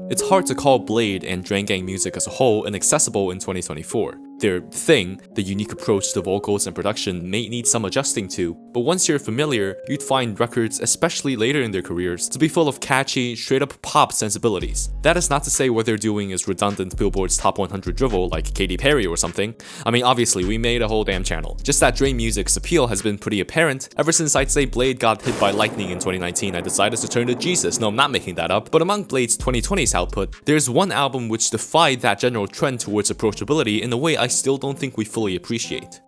It's hard to call Bladee and Drain Gang music as a whole inaccessible in 2024. Their thing, the unique approach to vocals and production, may need some adjusting to, but once you're familiar, you'd find records, especially later in their careers, to be full of catchy, straight-up pop sensibilities. That is not to say what they're doing is redundant Billboard's Top 100 drivel like Katy Perry or something. I mean, obviously, we made a whole damn channel. Just that Drain music's appeal has been pretty apparent ever since I'd say Bladee got hit by lightning in 2019. I decided to turn to Jesus. No, I'm not making that up. But among Blade's 2020s output, there's one album which defied that general trend towards approachability in a way I still don't think we fully appreciate.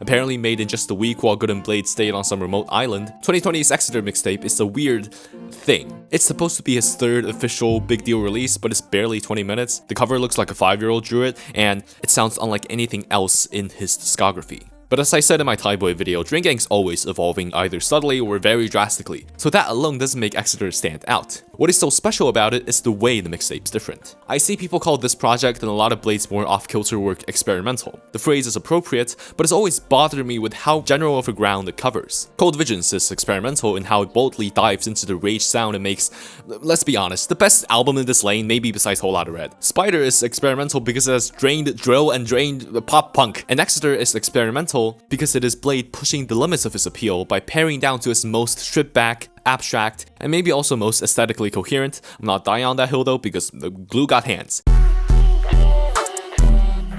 Apparently made in just a week while Good and Bladee stayed on some remote island, 2020's Exitor mixtape is a weird thing. It's supposed to be his third official big deal release, but it's barely 20 minutes. The cover looks like a 5-year-old drew it, and it sounds unlike anything else in his discography. But as I said in my Thai Boy video, Drain Gang's always evolving either subtly or very drastically, so that alone doesn't make Exitor stand out. What is so special about it is the way the mixtape's different. I see people call this project and a lot of Blade's more off-kilter work experimental. The phrase is appropriate, but it's always bothered me with how general of a ground it covers. Cold Visions is experimental in how it boldly dives into the rage sound and makes, let's be honest, the best album in this lane, maybe besides Whole Lotta Red. Spider is experimental because it has drained drill and drained pop punk, and Exitor is experimental because it is Bladee pushing the limits of his appeal by paring down to his most stripped back, abstract, and maybe also most aesthetically coherent. I'm not dying on that hill though because the glue got hands.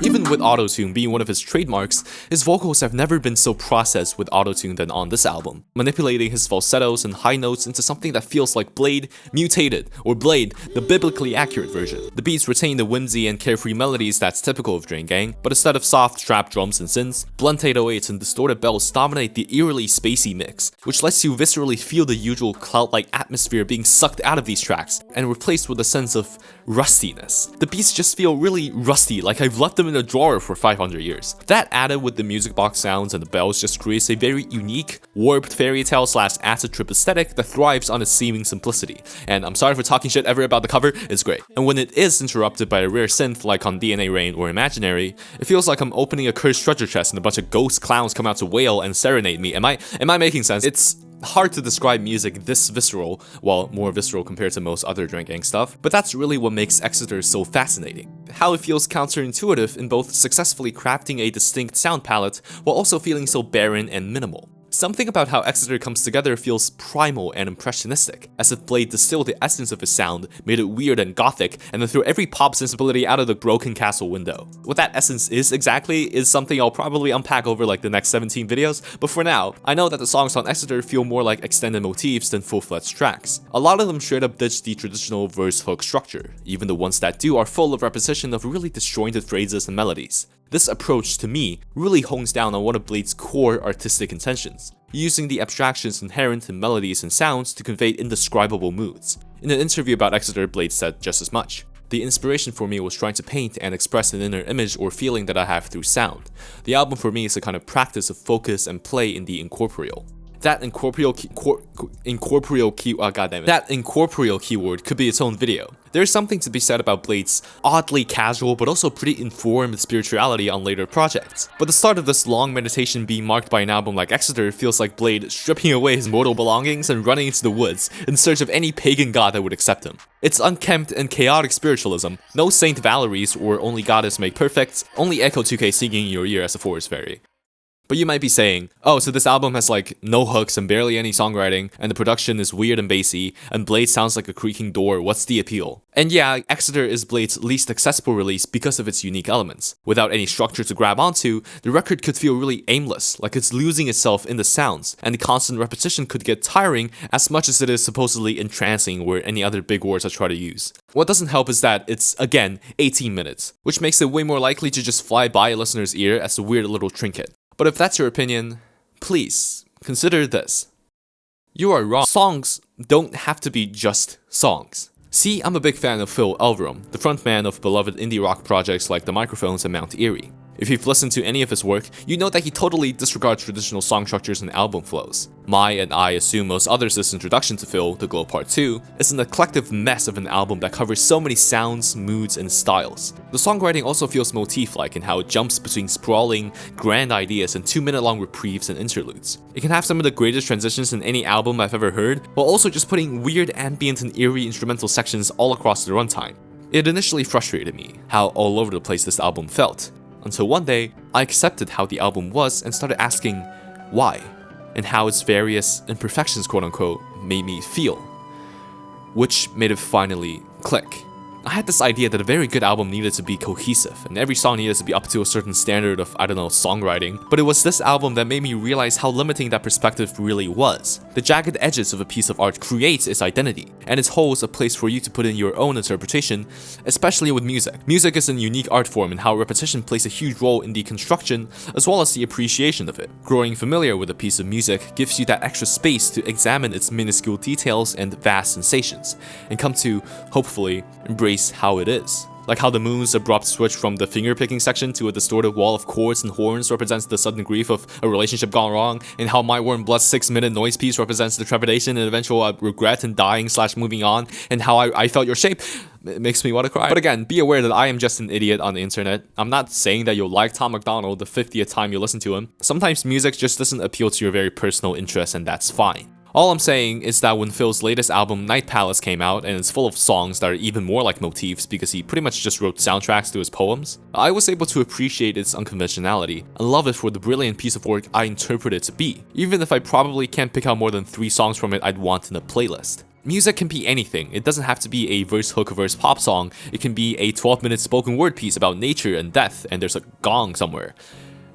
Even with autotune being one of his trademarks, his vocals have never been so processed with autotune than on this album, manipulating his falsettos and high notes into something that feels like Bladee mutated, or Bladee, the biblically accurate version. The beats retain the whimsy and carefree melodies that's typical of Drain Gang, but instead of soft trap drums and synths, blunt 808s and distorted bells dominate the eerily spacey mix, which lets you viscerally feel the usual cloud-like atmosphere being sucked out of these tracks and replaced with a sense of rustiness. The beats just feel really rusty, like I've left them in a drawer for 500 years. That added with the music box sounds and the bells just creates a very unique, warped fairy tale slash acid trip aesthetic that thrives on its seeming simplicity. And I'm sorry for talking shit ever about the cover, it's great. And when it is interrupted by a rare synth like on DNA Rain or Imaginary, it feels like I'm opening a cursed treasure chest and a bunch of ghost clowns come out to wail and serenade me. Am I making sense? It's hard to describe music this visceral, well, more visceral compared to most other Drain Gang stuff, but that's really what makes Exitor so fascinating. How it feels counterintuitive in both successfully crafting a distinct sound palette while also feeling so barren and minimal. Something about how Exitor comes together feels primal and impressionistic, as if Bladee distilled the essence of his sound, made it weird and gothic, and then threw every pop sensibility out of the broken castle window. What that essence is exactly is something I'll probably unpack over like the next 17 videos, but for now, I know that the songs on Exitor feel more like extended motifs than full-fledged tracks. A lot of them straight up ditch the traditional verse-hook structure. Even the ones that do are full of repetition of really disjointed phrases and melodies. This approach, to me, really hones down on one of Blade's core artistic intentions, using the abstractions inherent in melodies and sounds to convey indescribable moods. In an interview about Exitor, Bladee said just as much. The inspiration for me was trying to paint and express an inner image or feeling that I have through sound. The album for me is a kind of practice of focus and play in the incorporeal. That incorporeal keyword could be its own video. There's something to be said about Blade's oddly casual but also pretty informed spirituality on later projects. But the start of this long meditation being marked by an album like Exitor feels like Bladee stripping away his mortal belongings and running into the woods in search of any pagan god that would accept him. It's unkempt and chaotic spiritualism, no Saint Valerie's or Only God is Made Perfect, only Echo 2K singing in your ear as a forest fairy. But you might be saying, oh, so this album has like no hooks and barely any songwriting, and the production is weird and bassy, and Bladee sounds like a creaking door, what's the appeal? And yeah, Exitor is Blade's least accessible release because of its unique elements. Without any structure to grab onto, the record could feel really aimless, like it's losing itself in the sounds, and the constant repetition could get tiring as much as it is supposedly entrancing or any other big words I try to use. What doesn't help is that it's, again, 18 minutes, which makes it way more likely to just fly by a listener's ear as a weird little trinket. But if that's your opinion, please consider this. You are wrong. Songs don't have to be just songs. See, I'm a big fan of Phil Elverum, the frontman of beloved indie rock projects like The Microphones and Mount Eerie. If you've listened to any of his work, you know that he totally disregards traditional song structures and album flows. My, and I assume most others, this introduction to Phil, The Glow Part 2, is an eclectic mess of an album that covers so many sounds, moods, and styles. The songwriting also feels motif-like in how it jumps between sprawling, grand ideas and 2-minute-long reprieves and interludes. It can have some of the greatest transitions in any album I've ever heard, while also just putting weird ambient and eerie instrumental sections all across the runtime. It initially frustrated me how all over the place this album felt, until one day, I accepted how the album was and started asking why, and how its various imperfections quote-unquote made me feel, which made it finally click. I had this idea that a very good album needed to be cohesive, and every song needed to be up to a certain standard of, I don't know, songwriting, but it was this album that made me realize how limiting that perspective really was. The jagged edges of a piece of art creates its identity, and it holds a place for you to put in your own interpretation, especially with music. Music is a unique art form, and how repetition plays a huge role in the construction as well as the appreciation of it. Growing familiar with a piece of music gives you that extra space to examine its minuscule details and vast sensations, and come to, hopefully, embrace how it is. Like how the moon's abrupt switch from the finger-picking section to a distorted wall of chords and horns represents the sudden grief of a relationship gone wrong, and how My Warm Blood's 6-minute noise piece represents the trepidation and eventual regret and dying/moving on, and how I felt your shape. It makes me want to cry. But again, be aware that I am just an idiot on the internet. I'm not saying that you'll like Tom MacDonald the 50th time you listen to him. Sometimes music just doesn't appeal to your very personal interests, and that's fine. All I'm saying is that when Phil's latest album, Night Palace, came out, and it's full of songs that are even more like motifs because he pretty much just wrote soundtracks to his poems, I was able to appreciate its unconventionality and love it for the brilliant piece of work I interpret it to be, even if I probably can't pick out more than 3 songs from it I'd want in a playlist. Music can be anything. It doesn't have to be a verse-hook-verse pop song. It can be a 12-minute spoken word piece about nature and death, and there's a gong somewhere.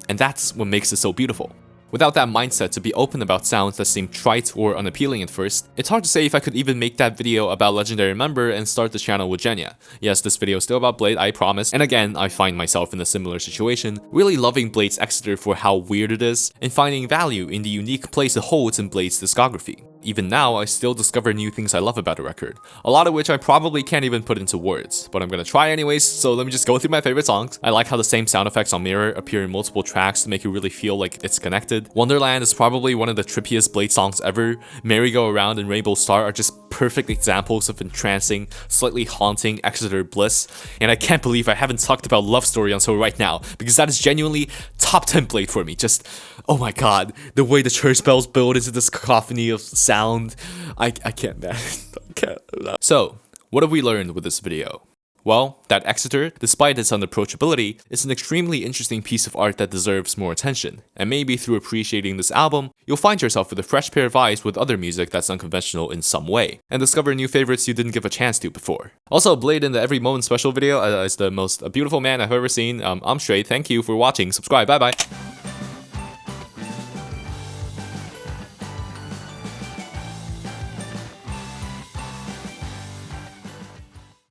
And that's what makes it so beautiful. Without that mindset to be open about sounds that seem trite or unappealing at first, it's hard to say if I could even make that video about Legendary Member and start the channel with Jenya. Yes, this video is still about Blade, I promise, and again, I find myself in a similar situation, really loving Blade's Exitor for how weird it is, and finding value in the unique place it holds in Blade's discography. Even now, I still discover new things I love about a record, a lot of which I probably can't even put into words, but I'm gonna try anyways, so let me just go through my favorite songs. I like how the same sound effects on Mirror appear in multiple tracks to make you really feel like it's connected. Wonderland is probably one of the trippiest Blade songs ever. Merry-Go-Around and Rainbow Star are just perfect examples of entrancing, slightly haunting Exitor bliss, and I can't believe I haven't talked about Love Story until right now, because that is genuinely top 10 Blade for me. Just, oh my god, the way the church bells build into this cacophony of sound, I can't, man. I can't. So, what have we learned with this video? Well, that Exitor, despite its unapproachability, is an extremely interesting piece of art that deserves more attention, and maybe through appreciating this album, you'll find yourself with a fresh pair of eyes with other music that's unconventional in some way, and discover new favorites you didn't give a chance to before. Also, Blade in the Every Moment special video is the most beautiful man I've ever seen. I'm Shrey, thank you for watching, subscribe, bye bye!